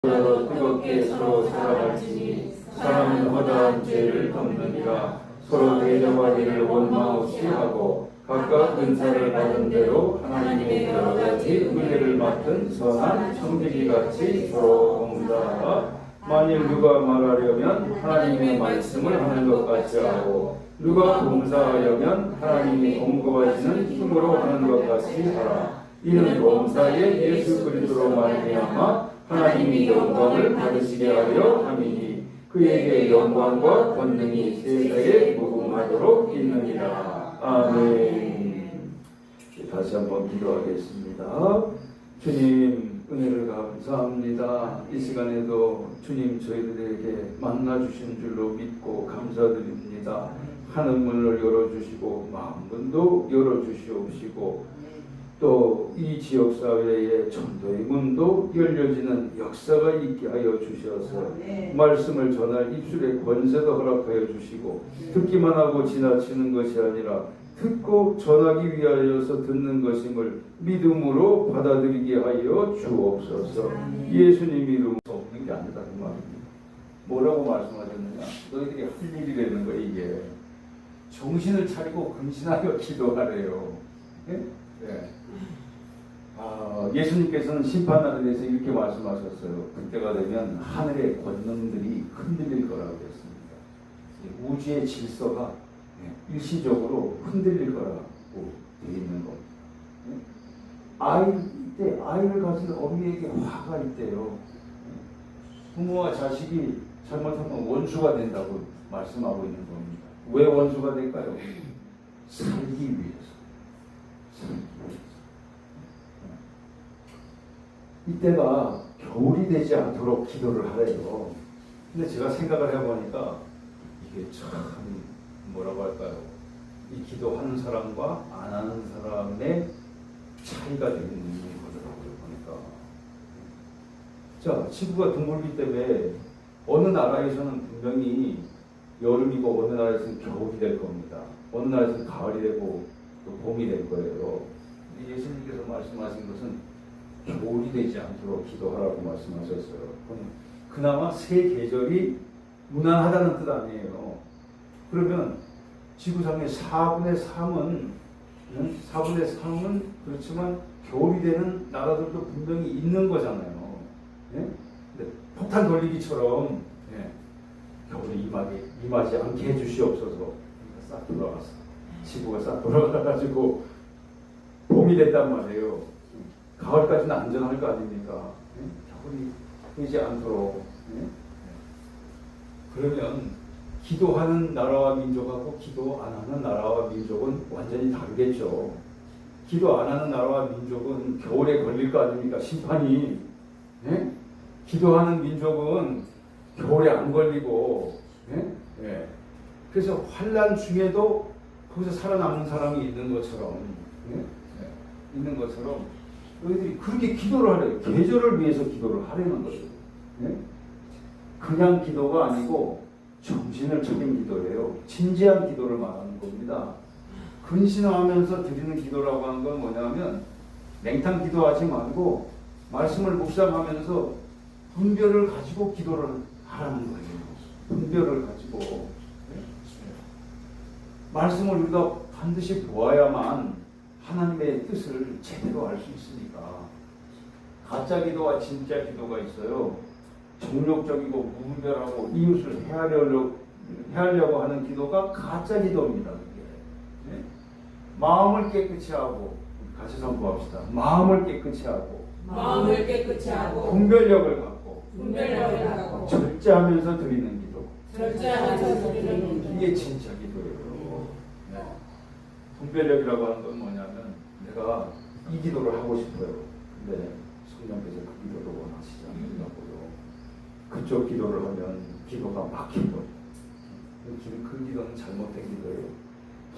뜨겁게 서로 살아갈지니 사람은 허다한 죄를 덮느니라. 서로 대적하기를 원망 없이 하고 각각 은사를 받은 대로 하나님의 여러 가지 은혜를 맡은 선한 청지기같이 서로 봉사하라. 만일 누가 말하려면 하나님의 말씀을 하는 것 같이 하고 누가 봉사하려면 하나님이 공급하시는 힘으로 하는 것 같이 하라. 이는 범사에 예수 그리스도로 말미암아 하나님이 영광을 받으시게 하려 함이니 그에게 영광과 권능이 세세에 무궁하도록 있느니라. 아멘. 다시 한번 기도하겠습니다. 주님 은혜를 감사합니다. 이 시간에도 주님 저희들에게 만나주신 줄로 믿고 감사드립니다. 하늘문을 열어주시고 마음문도 열어주시옵시고 또 이 지역사회의 전도의 문도 열려지는 역사가 있게 하여 주셔서 말씀을 전할 입술의 권세도 허락하여 주시고 듣기만 하고 지나치는 것이 아니라 듣고 전하기 위하여서 듣는 것임을 믿음으로 받아들이게 하여 주옵소서. 예수님 이름으로 없는 게 아니다 그 말입니다. 뭐라고 말씀하셨느냐? 너희들이 할 일이라는 거 이게 정신을 차리고 근신하여 기도하래요. 예? 예. 예수님께서는 심판날에 대해서 이렇게 말씀하셨어요. 그때가 되면 하늘의 권능들이 흔들릴 거라고 했습니다. 우주의 질서가 일시적으로 흔들릴 거라고 되어 있는 겁니다. 아이를 가진 어미에게 화가 있대요. 부모와 자식이 잘못하면 원수가 된다고 말씀하고 있는 겁니다. 왜 원수가 될까요? 살기 위해서. 이때가 겨울이 되지 않도록 기도를 하래요. 근데 제가 생각을 해보니까 이게 참 뭐라고 할까요? 이 기도하는 사람과 안 하는 사람의 차이가 되는 거더라고요. 보니까. 자, 지구가 둥글기 때문에 어느 나라에서는 분명히 여름이고 어느 나라에서는 겨울이 될 겁니다. 어느 나라에서는 가을이 되고 또 봄이 될 거예요. 예수님께서 말씀하신 것은 겨울이 되지 않도록 기도하라고 말씀하셨어요. 그나마 새 계절이 무난하다는 뜻 아니에요. 그러면 지구상의 4분의 3은 그렇지만 겨울이 되는 나라들도 분명히 있는 거잖아요. 예? 근데 폭탄 돌리기처럼 겨울이 임하지 않게 해주시옵소서. 싹 돌아갔어. 지구가 싹 돌아가가지고 봄이 됐단 말이에요. 가을까지는 안전할 거 아닙니까? 겨울이 되지 않도록. 그러면 기도하는 나라와 민족하고 기도 안 하는 나라와 민족은 완전히 다르겠죠. 기도 안 하는 나라와 민족은 겨울에 걸릴 거 아닙니까? 심판이. 기도하는 민족은 겨울에 안 걸리고. 그래서 환난 중에도 거기서 살아남는 사람이 있는 것처럼. 너희들이 그렇게 기도를 하래요. 계절을 위해서 기도를 하려는 거죠. 그냥 기도가 아니고 정신을 차린 기도예요. 진지한 기도를 말하는 겁니다. 근신하면서 드리는 기도라고 하는 건 뭐냐면 냉탕 기도하지 말고 말씀을 묵상하면서 분별을 가지고 기도를 하라는 거예요. 분별을 가지고. 말씀을 우리가 반드시 보아야만 하나님의 뜻을 제대로 알 수 있으니까. 가짜 기도와 진짜 기도가 있어요. 정욕적이고 무분별하고 이웃을 해하려고 하는 기도가 가짜 기도입니다. 그게. 마음을 깨끗이 하고 같이 선포합시다. 마음을 깨끗이 하고 분별력을 갖고 절제하면서 드리는 기도. 이게 진짜 기도예요. 분별력이라고 하는 건 뭐냐면 내가 이 기도를 하고 싶어요. 근데 성령께서 그 기도를 원하시지 않는다고요. 그쪽 기도를 하면 기도가 막히고 지금 그 기도는 잘못된 기도예요.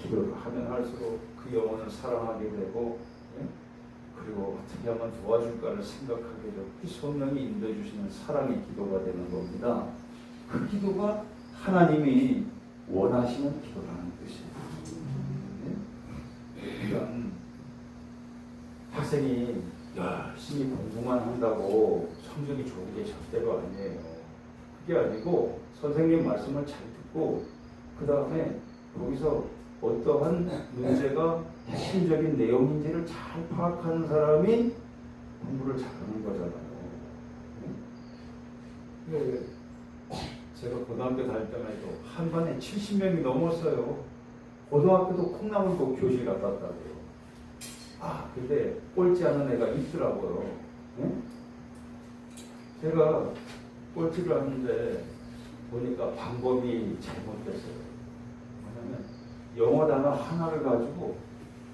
기도를 하면 할수록 그 영혼을 사랑하게 되고 그리고 어떻게 하면 도와줄까를 생각하게 되고 그 성령이 인도해 주시는 사랑의 기도가 되는 겁니다. 그 기도가 하나님이 원하시는 기도라는 뜻이에요. 학생이 열심히 공부만 한다고 성적이 좋은 게 절대로 아니에요. 그게 아니고 선생님 말씀을 잘 듣고 그 다음에 거기서 어떠한 문제가 핵심적인 내용인지를 잘 파악하는 사람이 공부를 잘하는 거잖아요. 네. 제가 고등학교 다닐 때만 해도 한 반에 70명이 넘었어요. 고등학교도 콩나물국 교실 갔다 왔다고요. 근데 꼴찌 하는 애가 있더라고요. 네? 제가 꼴찌를 하는데 보니까 방법이 잘못됐어요. 뭐냐면 영어 단어 하나를 가지고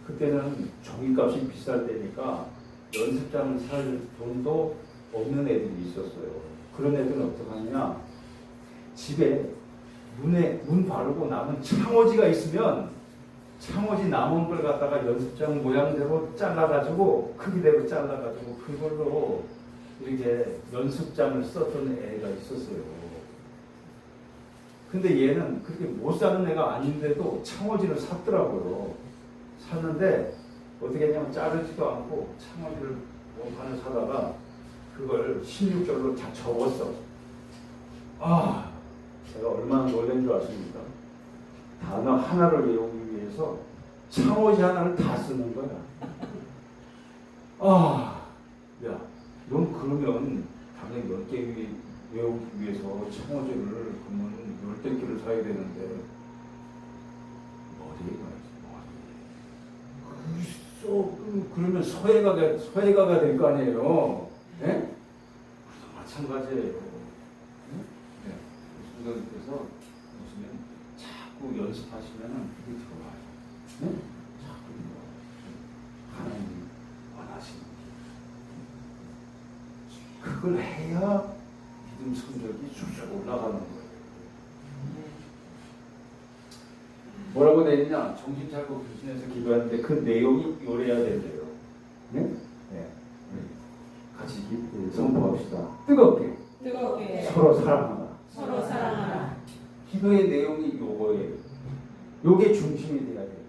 그때는 종이값이 비쌀 때니까 연습장을 살 돈도 없는 애들이 있었어요. 그런 애들은 어떻게 하느냐, 집에 문 바르고 남은 창호지가 있으면 창호지 남은 걸 갖다가 연습장 모양대로 잘라가지고 크기대로 잘라가지고 그걸로 이렇게 연습장을 썼던 애가 있었어요. 근데 얘는 그렇게 못 사는 애가 아닌데도 창호지를 샀더라고요. 샀는데 어떻게 했냐면 자르지도 않고 창호지를 원판을 사다가 그걸 16절로 다 접었어. 제가 얼마나 놀란 줄 아십니까? 단어 하나를 외우기 위해서 창호지 하나를 다 쓰는 거야. 야, 넌 그러면 당연히 10개 외우기 위해서 창호지를 그러면 10개를 사야 되는데 머리에 가야지. 그러면 서예가가 될 거 아니에요. 네? 마찬가지예요. 네? 선생님께서 보시면 자꾸 연습하시면 그게 들어와요. 네? 자꾸 하나님 원하시는 그걸 해야 믿음 성적이 쑥쑥 올라가는 거예요. 뭐라고 되어 있냐? 정신 차리고 불신해서 기도하는데 그 내용이 요래야 된대요. 네? 네. 같이 선포합시다. 뜨겁게 서로 사랑하라. 기도의 내용이 요거예요. 요게 중심이 돼야 돼요.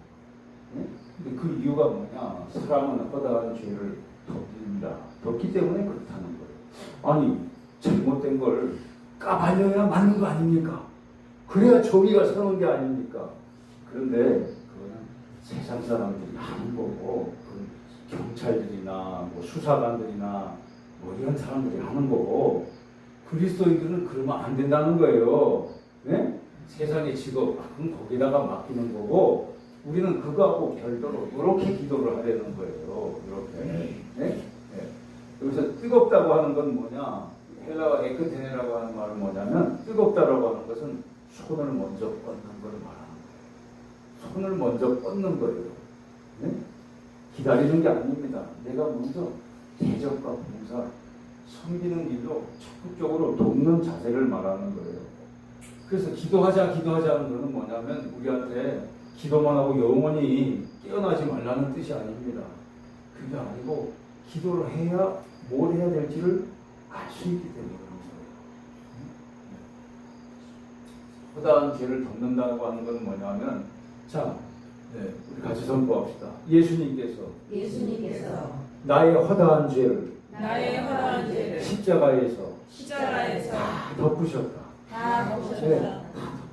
네? 근데 그 이유가 뭐냐? 사랑은 허다한 죄를 덮는다. 덮기 때문에 그렇다는 거예요. 아니, 잘못된 걸 까발려야 맞는 거 아닙니까? 그래야 정의가 서는 게 아닙니까? 그런데 그거는 세상 사람들이 하는 거고, 경찰들이나 뭐 수사관들이나 뭐 이런 사람들이 하는 거고, 그리스도인들은 그러면 안 된다는 거예요. 네? 세상의 직업, 그럼 거기다가 맡기는 거고, 우리는 그거하고 별도로 이렇게 기도를 하려는 거예요. 이렇게. 네? 네. 여기서 뜨겁다고 하는 건 뭐냐? 헬라어 에크테네라고 하는 말은 뭐냐면, 뜨겁다라고 하는 것은 손을 먼저 뻗는 걸 말하는 거예요. 손을 먼저 뻗는 거예요. 네? 기다리는 게 아닙니다. 내가 먼저 대적과 봉사, 섬기는 일로 적극적으로 돕는 자세를 말하는 거예요. 그래서 기도하자 하는 것은 뭐냐면 우리한테 기도만 하고 영원히 깨어나지 말라는 뜻이 아닙니다. 그게 아니고 기도를 해야 뭘 해야 될지를 알 수 있기 때문에 그런 거예요. 허다한 죄를 덮는다고 하는 건 뭐냐면, 네, 우리 같이 선포합시다. 예수님께서 나의 허다한 죄를 십자가에서 다 덮으셨다. 네, 다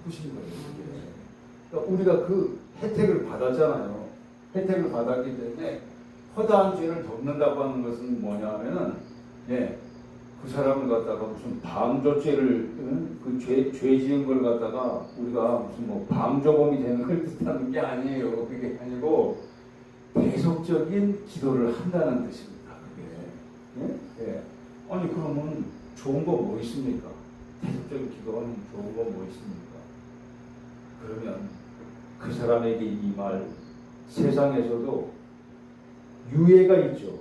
덮으신 거예요. 그러니까 우리가 그 혜택을 받았잖아요. 혜택을 받았기 때문에 허다한 죄를 덮는다고 하는 것은 뭐냐면은, 네, 그 사람을 갖다가 무슨 방조죄를 그 죄 지은 걸 갖다가 우리가 무슨 뭐 방조범이 되는 걸 뜻하는 게 아니에요. 그게 아니고 계속적인 기도를 한다는 뜻입니다. 그게. 예? 예. 아니 그러면 좋은 거 뭐 있습니까? 계속적인 기도하면 좋은 거 뭐 있습니까? 그러면 그 사람에게 이 말 세상에서도 유예가 있죠.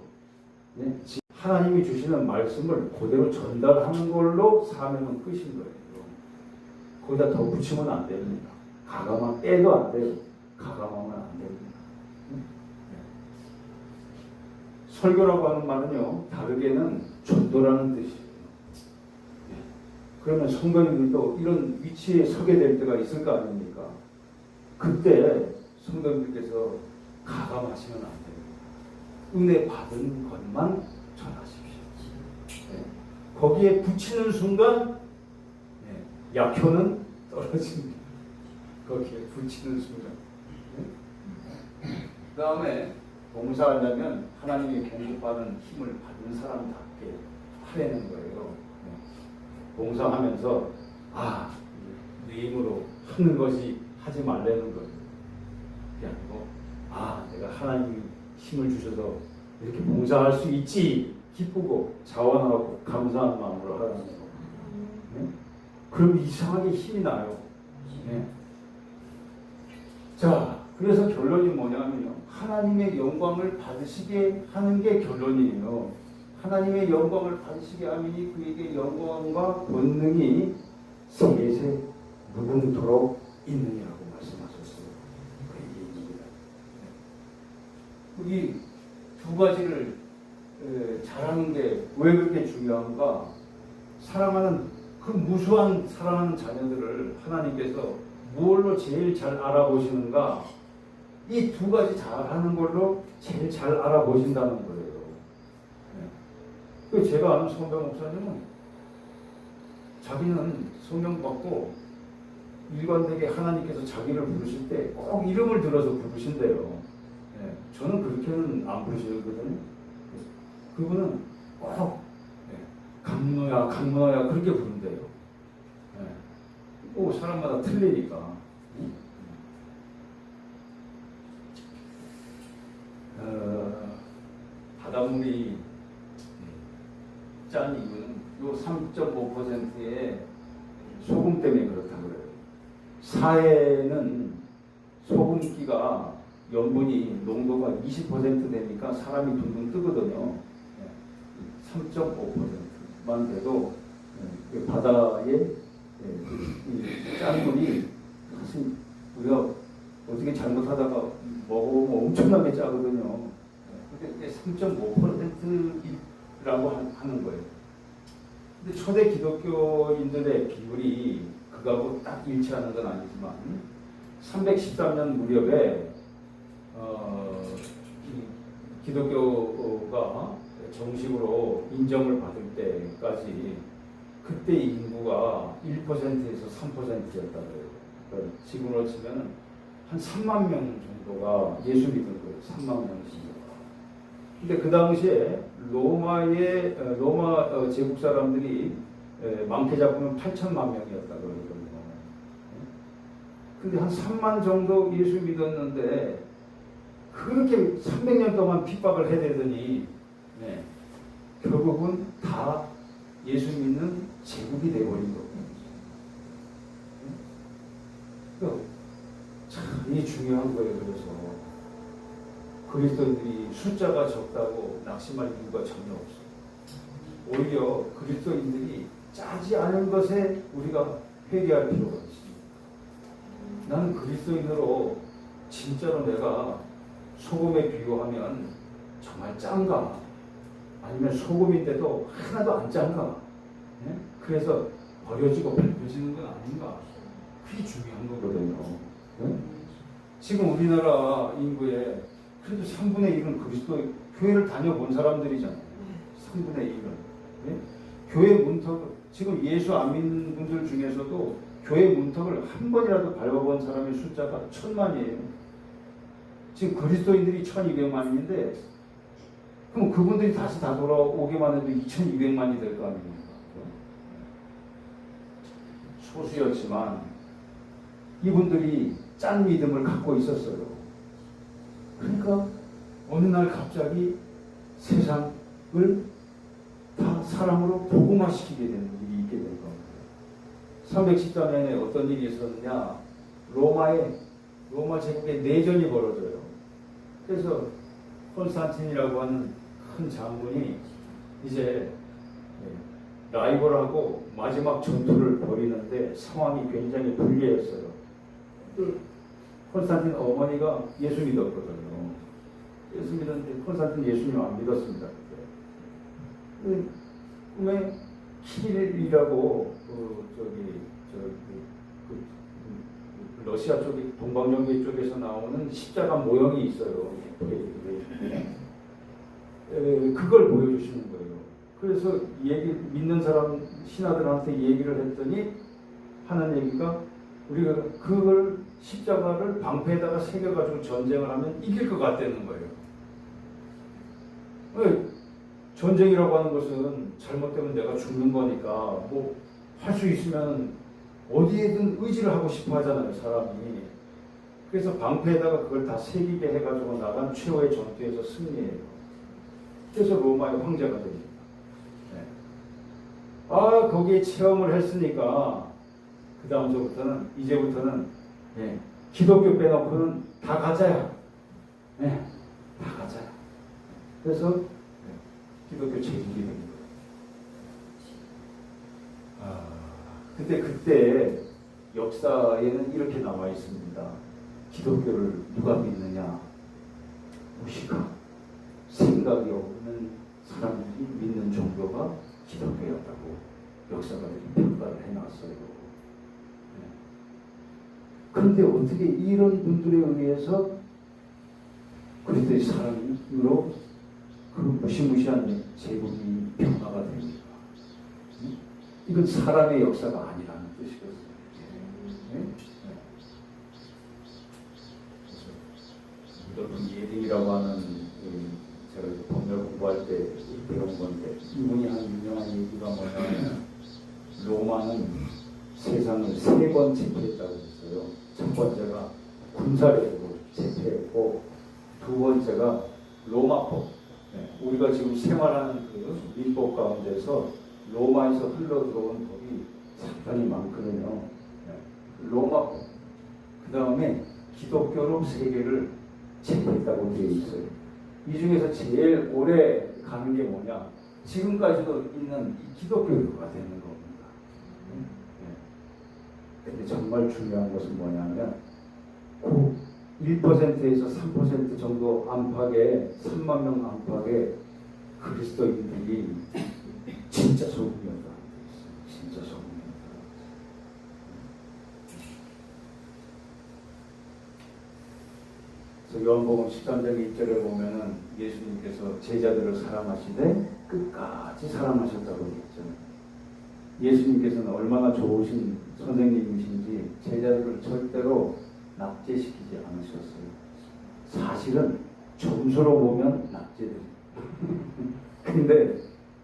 예? 하나님이 주시는 말씀을 그대로 전달하는 걸로 사명은 끝인 거예요. 거기다 덧붙이면 안 됩니다. 가감하면 빼도 안 돼요. 가감하면 안 됩니다. 설교라고 하는 말은요, 다르게는 전도라는 뜻이에요. 그러면 성도님들도 이런 위치에 서게 될 때가 있을 거 아닙니까? 그때 성도님들께서 가감하시면 안 됩니다. 은혜 받은 것만 전하십시오. 네. 거기에 붙이는 순간 약효는 떨어집니다. 거기에 붙이는 순간. 그 다음에 봉사하려면 하나님이 공급받은 힘을 받은 사람답게 하려는 거예요. 봉사하면서 내 힘으로 하는 것이 하지 말라는 거예요. 그게 아니고 내가 하나님이 힘을 주셔서 이렇게 봉사할 수 있지 기쁘고 자원하고 감사한 마음으로 하라는 거예요. 그럼 이상하게 힘이 나요. 자, 그래서 결론이 뭐냐면요. 하나님의 영광을 받으시게 하는 게 결론이에요. 하나님의 영광을 받으시게 하니 그에게 영광과 권능이 세세 무궁토록 있느냐고 말씀하셨어요. 그 얘기입니다. 이 두 가지를 잘하는 게 왜 그렇게 중요한가? 사랑하는 그 무수한 사랑하는 자녀들을 하나님께서 무엇로 제일 잘 알아보시는가? 이 두 가지 잘하는 걸로 제일 잘 알아보신다는 거예요. 제가 아는 성경 목사님은 자기는 성령 받고 일관되게 하나님께서 자기를 부르실 때 꼭 이름을 들어서 부르신대요. 저는 그렇게는 안 부르시거든요. 그분은 꼭 강문호야 강문호야 그렇게 부른대요. 사람마다 틀리니까. 바닷물이 짠 이유는 요 3.5%의 소금 때문에 그렇다고 그래요. 사해는 소금기가 염분이 농도가 20% 되니까 사람이 둥둥 뜨거든요. 3.5%만 돼도 바다에 짠물이 사실 우리가 어떻게 잘못하다가 먹어보면 엄청나게 짜거든요. 근데 3.5%라고 하는 거예요. 근데 초대 기독교인들의 비율이 그거하고 딱 일치하는 건 아니지만 313년 무렵에 기독교가 정식으로 인정을 받을 때까지 그때 인구가 1%에서 3%였다고 해요. 그러니까 지금으로 치면 한 3만 명 정도가 예수 믿은 거예요. 3만 명씩. 근데 그 당시에 로마 제국 사람들이 많게 잡으면 8천만 명이었다고 그러거든요. 근데 한 3만 정도 예수 믿었는데 그렇게 300년 동안 핍박을 해대더니 결국은 다 예수 믿는 제국이 돼버린 거예요. 참 이게 중요한 거예요. 그래서 그리스도인들이 숫자가 적다고 낙심할 이유가 전혀 없어요. 오히려 그리스도인들이 짜지 않은 것에 우리가 회개할 필요가 있습니다. 나는 그리스도인으로 진짜로 내가 소금에 비유하면 정말 짠가? 아니면 소금인데도 하나도 안 짠가? 그래서 버려지고 밟혀지는 건 아닌가? 그게 중요한 거거든요. 지금 우리나라 인구의 그래도 3분의 1은 그리스도 교회를 다녀본 사람들이잖아요. 3분의 1은. 교회 문턱을 지금 예수 안 믿는 분들 중에서도 교회 문턱을 한 번이라도 밟아본 사람의 숫자가 1000만이에요. 지금 그리스도인들이 1200만인데 그럼 그분들이 다시 다 돌아오기만 해도 2200만이 될 거 아닙니까? 소수였지만 이분들이 짠 믿음을 갖고 있었어요. 그러니까 어느 날 갑자기 세상을 다 사랑으로 복음화시키게 되는 일이 있게 된 겁니다. 314년에 어떤 일이 있었느냐? 로마 제국의 내전이 벌어져요. 그래서 콘스탄틴이라고 하는 큰 장군이 이제 라이벌하고 마지막 전투를 벌이는데 상황이 굉장히 불리했어요. 콘스탄틴 어머니가 예수 믿었거든요. 예수 믿었는데 콘스탄틴 예수님 안 믿었습니다. 꿈에 키릴이라고 러시아 쪽에 동방연계 쪽에서 나오는 십자가 모형이 있어요. 그걸 보여주시는 거예요. 그래서 믿는 사람 신하들한테 얘기를 했더니 하는 얘기가 우리가 그걸 십자가를 방패에다가 새겨가지고 전쟁을 하면 이길 것 같다는 거예요. 왜? 전쟁이라고 하는 것은 잘못되면 내가 죽는 거니까 뭐 할 수 있으면 어디에든 의지를 하고 싶어 하잖아요, 사람이. 그래서 방패에다가 그걸 다 새기게 해가지고 나간 최후의 전투에서 승리해요. 그래서 로마의 황제가 됩니다. 네. 아, 거기에 체험을 했으니까 그 다음서부터는 이제부터는 기독교 빼놓고는 다 가짜야. 다 가짜야. 그래서 기독교 제국이 됩니다. 그때 역사에는 이렇게 나와 있습니다. 기독교를 누가 믿느냐? 무식한 생각이 없는 사람들이 믿는 종교가 기독교였다고 역사가들이 평가를 해놨어요. 그런데 어떻게 이런 분들에 의해서 그리스도의 사랑으로 그 무시무시한 제국이 변화가 됩니까? 이건 사람의 역사가 아니라는 뜻이거든요. 여러분 예딩이라고 하는 제가 법률 공부할 때 배운 건데 이분이 한 유명한 얘기가 뭐냐면 로마는 세상을 3번 제패했다고 했어요. 첫 번째가 군사력으로 제패했고 두 번째가 로마법. 우리가 지금 생활하는 그 민법 가운데서 로마에서 흘러들어온 법이 상당히 많거든요. 로마법. 그 다음에 기독교로 세계를 제패했다고 되어 있어요. 이 중에서 제일 오래 가는 게 뭐냐? 지금까지도 있는 이 기독교가 되는 겁니다. 근데 정말 중요한 것은 뭐냐면 1%에서 3% 정도 안팎의 3만 명 안팎의 그리스도인들이 진짜 소금이었다. 진짜 소금이었다. 그래서 요한복음 13장 1절에 보면은 예수님께서 제자들을 사랑하시되 끝까지 사랑하셨다고 했잖아요. 예수님께서는 얼마나 좋으신 선생님이신지 제자들을 절대로 낙제시키지 않으셨어요. 사실은 점수로 보면 낙제됩니다. 근데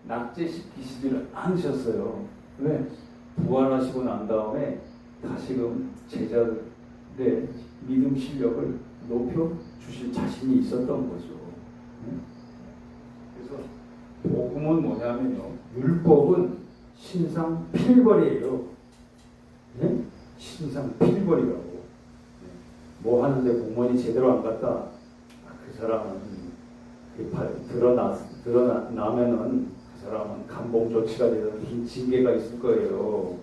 낙제시키시지를 않으셨어요. 왜? 부활하시고 난 다음에 다시금 제자들의 믿음 실력을 높여주실 자신이 있었던 거죠. 그래서 복음은 뭐냐면요. 율법은 신상 필벌이에요. 신상 필벌이라고. 뭐 하는데 공무원이 제대로 안 갔다. 그 사람은 드러나면은 그 사람은 감봉 조치가 되는 징계가 있을 거예요.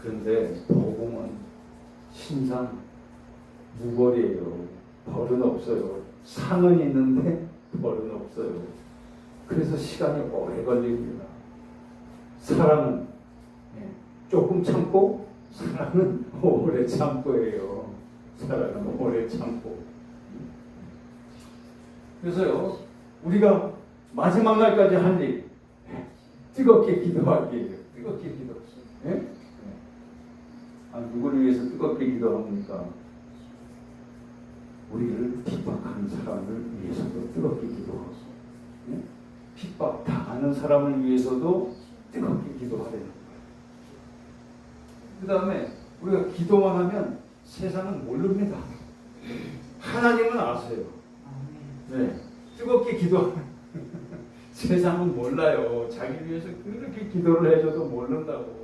그런데 복음은 신상 무벌이에요. 벌은 없어요. 상은 있는데 벌은 없어요. 그래서 시간이 오래 걸립니다. 사랑은 조금 참고 사랑은 오래 참고예요. 사랑은 오래 참고. 그래서요, 우리가 마지막 날까지 할 일, 뜨겁게 기도하기예요. 뜨겁게 기도. 누구를 위해서 뜨겁게 기도합니까? 우리를 핍박하는 사람을 위해서도 뜨겁게 기도하고, 핍박 당하는 사람을 위해서도 뜨겁게 기도하려는 거예요. 그 다음에 우리가 기도만 하면 세상은 모릅니다. 하나님은 아세요. 뜨겁게 기도하면 세상은 몰라요. 자기 위해서 그렇게 기도를 해줘도 모른다고.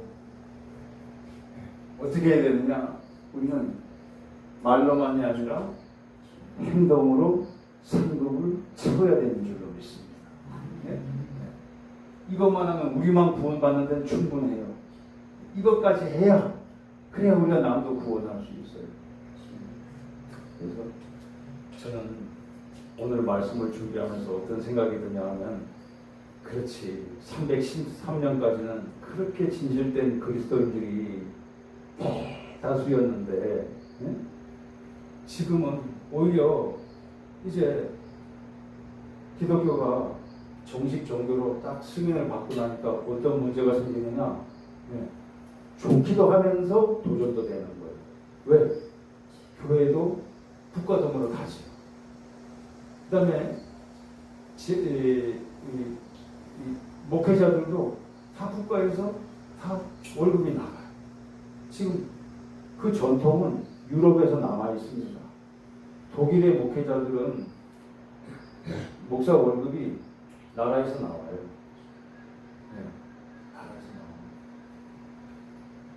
어떻게 해야 되느냐? 우리는 말로만이 아니라 행동으로 상급을 채워야 되는 줄로 믿습니다. 이것만 하면 우리만 구원받는 데는 충분해요. 이것까지 해야 그래야 우리가 남도 구원할 수 있어요. 그래서 저는 오늘 말씀을 준비하면서 어떤 생각이 드냐 하면 그렇지 313년까지는 그렇게 진실된 그리스도인들이 대다수였는데 지금은 오히려 이제 기독교가 정식 종교로 딱 승인을 받고 나니까 어떤 문제가 생기느냐? 좋기도 하면서 도전도 되는 거예요. 왜? 교회도 국가덤으로 가죠. 그 다음에 목회자들도 다 국가에서 다 월급이 나가요. 지금 그 전통은 유럽에서 남아 있습니다. 독일의 목회자들은 목사 월급이 나라에서 나와요. 나라에서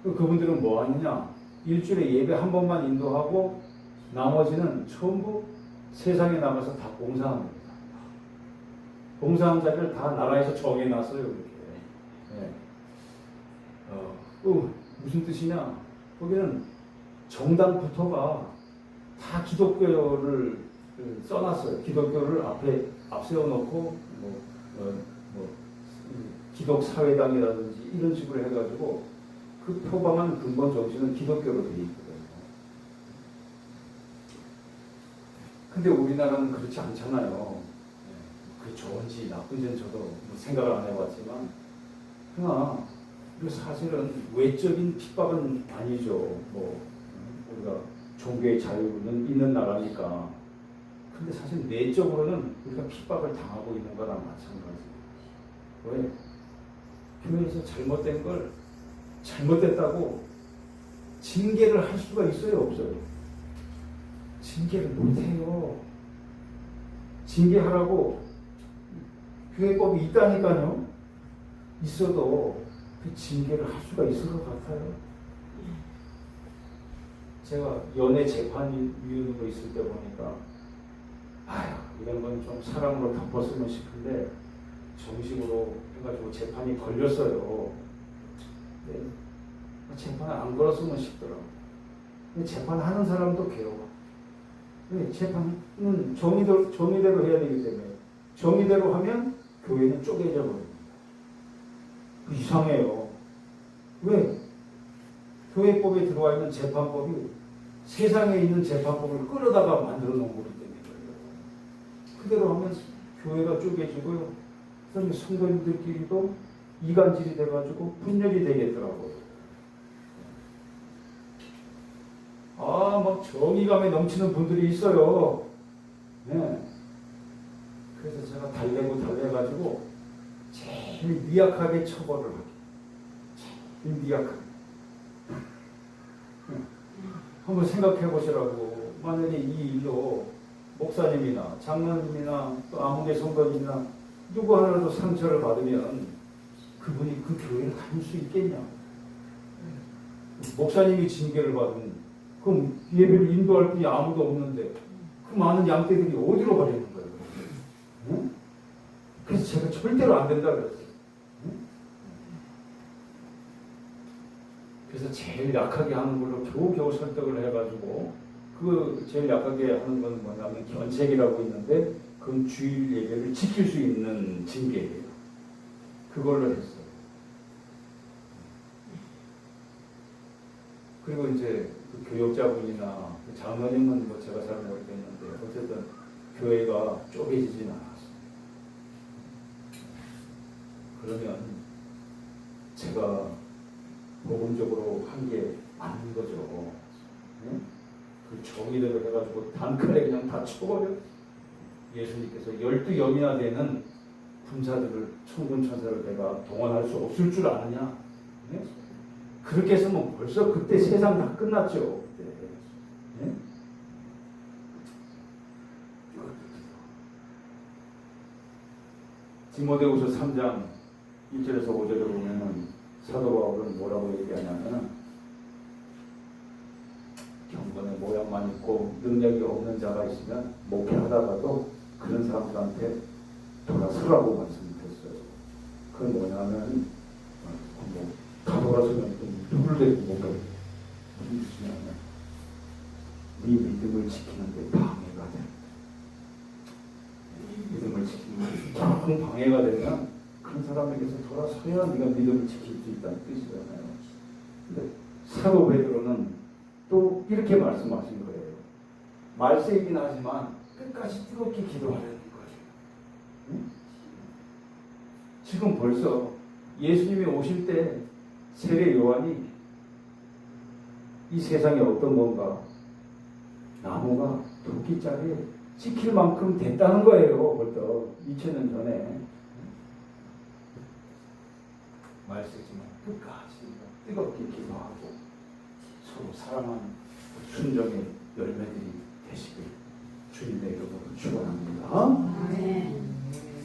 나와요. 그분들은 뭐 하느냐? 일주일에 예배 한 번만 인도하고 나머지는 전부 세상에 나가서 다 봉사합니다. 봉사한 자리를 다 나라에서 정해놨어요. 이렇게. 무슨 뜻이냐? 거기는 정당부터가 다 기독교를 써놨어요. 기독교를 앞세워놓고 기독사회당이라든지 이런 식으로 해가지고 그 표방한 근본 정신은 기독교로 되어 있거든요. 근데 우리나라는 그렇지 않잖아요. 그게 좋은지 나쁜지는 저도 생각을 안 해봤지만 그러나 사실은 외적인 핍박은 아니죠. 우리가 종교의 자유는 있는 나라니까. 근데 사실 내적으로는 우리가 핍박을 당하고 있는 거랑 마찬가지예요. 왜? 교회에서 잘못된 걸 잘못됐다고 징계를 할 수가 있어요, 없어요? 징계를 못해요. 징계하라고 교회법이 있다니까요. 있어도 그 징계를 할 수가 있을 것 같아요. 제가 연애 재판위원으로 있을 때 보니까 이런 건 좀 사람으로 덮었으면 싶은데 정식으로 해가지고 재판이 걸렸어요. 네. 재판 안 걸었으면 싶더라고. 근데 재판하는 사람도 괴로워. 네, 재판은 정의대로 해야 되기 때문에 정의대로 하면 교회는 쪼개져 버립니다. 이상해요. 왜? 교회법에 들어와 있는 재판법이 세상에 있는 재판법을 끌어다가 만들어 놓은 거기 때문에 그대로 하면 교회가 쪼개지고요. 그다음에 성도님들끼리도 이간질이 돼가지고 분열이 되겠더라고요. 막 정의감에 넘치는 분들이 있어요. 네. 그래서 제가 달래가지고 제일 미약하게 처벌을 하게. 제일 미약하게. 한번 생각해 보시라고. 만약에 이 일로 목사님이나 장로님이나 또 아무개 성도님이나 누구 하나라도 상처를 받으면 그분이 그 교회를 다닐 수 있겠냐? 목사님이 징계를 받으면 그럼 예배를 인도할 분이 아무도 없는데 그 많은 양떼들이 어디로 가려는 거예요? 응? 그래서 제가 절대로 안 된다 그랬어요. 응? 그래서 제일 약하게 하는 걸로 겨우겨우 설득을 해가지고 그 제일 약하게 하는 건 뭐냐면 견책이라고 있는데 그건 주일 예배를 지킬 수 있는 징계예요. 그걸로 했어요. 그리고 이제 그 교역자분이나 그 장로님은 뭐 제가 잘 모르겠는데 어쨌든 교회가 쪼개지진 않았어요. 그러면 제가 복음적으로 한 게 맞는 거죠. 네? 그 정의대로 해가지고 단칼에 그냥 다 쳐버려. 예수님께서 12영이나 되는 군사들을 천군천사를 내가 동원할 수 없을 줄 아느냐? 네? 그렇게 했으면 벌써 그때 세상 다 끝났죠. 그때. 네? 디모데후서 3장 1절에서 5절에 보면은 사도 바울은 뭐라고 얘기하냐면 경건의 모양만 있고 능력이 없는 자가 있으면 목회하다가도 그런 사람들한테 돌아서라고 말씀드렸어요. 그건 뭐냐면 다 돌아서면 누굴 대고 뭔가 무슨 뜻이냐면 네 믿음을 지키는 데 방해가 돼. 믿음을 지키는 데 조금 방해가 되면 그런 사람에게서 돌아서야 네가 믿음을 지킬 수 있다는 뜻이잖아요. 근데 사도 베드로는 또 이렇게 말씀하신 거예요. 말세이긴 하지만 끝까지 뜨겁게 기도하려는 거예요. 응? 지금 벌써 예수님이 오실 때 세례 요한이 이 세상에 어떤 건가? 나무가 도끼자루에 찍힐 만큼 됐다는 거예요. 벌써 2000년 전에. 말 쓰지만 끝까지 뜨겁게 기도하고 서로 사랑하는 순종의 열매들이 되시길 주님의 이름으로 축원합니다. 아멘.